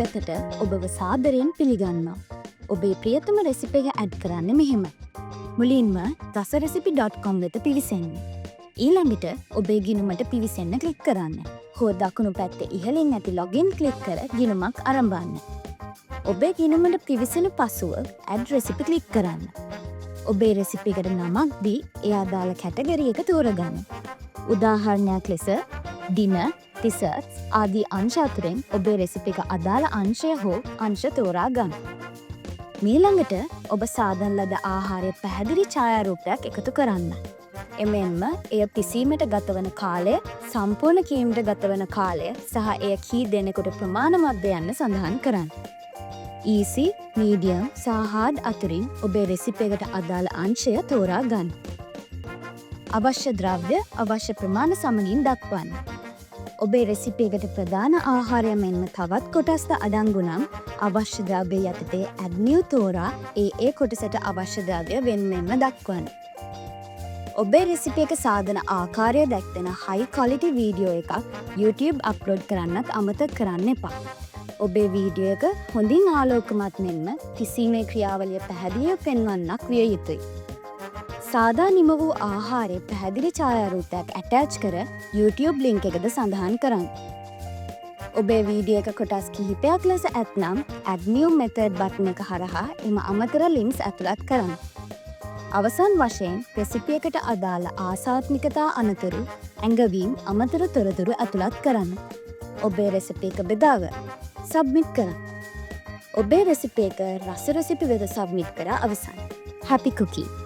වෙතට ඔබව සාදරයෙන් පිළිගන්නවා. ඔබේ ප්‍රියතම රෙසිපි එක ඇඩ් කරන්න මෙහෙමයි. මුලින්ම dasaRecipe.com වෙත පිවිසෙන්න. ඊළඟට ඔබේ ගිණුමට පිවිසෙන්න ක්ලික් කරන්න. හෝ දකුණු පැත්තේ ඉහළින් ඇති login ක්ලික් කර ගිණුමක් ආරම්භන්න. ඔබේ ගිණුමට පිවිසෙන පසුව add recipe ක්ලික් කරන්න. ඔබේ රෙසිපි එකට නමක් දී ඒ අදාළ කැටගරි එක තෝරගන්න. උදාහරණයක් ලෙස dinner, desserts ආදී අංශ අතරින් ඔබේ රෙසිපි එක අදාළ අංශය හෝ අංශ තෝරා ගන්න. ඊළඟට ඔබ සාදන ලද ආහාරයේ පැහැදිලි ඡායාරූපයක් එකතු කරන්න. එමෙන්ම එය පිසීමට ගතවන කාලය, සම්පූර්ණ කීමට ගතවන කාලය සහ එය කී දෙනෙකුට ප්‍රමාණවත්ද යන්න සඳහන් කරන්න. easy, medium සහ hard අතරින් ඔබේ රෙසිපි එකට අදාළ අංශය තෝරා ගන්න. අවශ්‍ය ද්‍රව්‍ය අවශ්‍ය ප්‍රමාණ සමගින් දක්වන්න. ඔබේ රෙසිපි එකට ප්‍රධාන ආහාරය මෙන්ම තවත් කොටස්ද අඩංගු නම් අවශ්‍ය ද්‍රව්‍ය යටතේ add new තෝරා ඒ කොටසට අවශ්‍ය ද්‍රව්‍ය වෙන්වෙන්ව දක්වන්න. ඔබේ රෙසිපි එක සාදන ආකාරය දැක්වෙන high quality වීඩියෝ එකක් YouTube අප්ලෝඩ් කරන්නත් අමතක කරන්න එපා. ඔබේ වීඩියෝ එක හොඳින් ආලෝකමත් මෙන්ම පිසීමේ ක්‍රියාවලිය පැහැදිලිව පෙන්වන්නක් විය යුතුයි. සාදා නිම වූ ආහාරයේ පැහැදිලි ඡායාරූපයක් ඇටච් කර YouTube ලින්ක් එකද සඳහන් කරන්න. ඔබේ වීඩියෝ එක කොටස් කිහිපයක් ලෙස ඇත්නම් add new method බටන් එක හරහා එම අමතර ලින්ක්ස් ඇතුළත් කරන්න. අවසන් වශයෙන් රෙසිපි එකට අදාළ ආසාත්මිකතා අනතුරු ඇඟවීම් අමතර තොරතුරු ඇතුළත් කරන්න. ඔබේ රෙසිපි එක බෙදාව සබ්මිට් කරන්න. ඔබේ රෙසිපි එක රස රෙසිපි වෙත සබ්මිට් කර අවසන්. Happy cooking!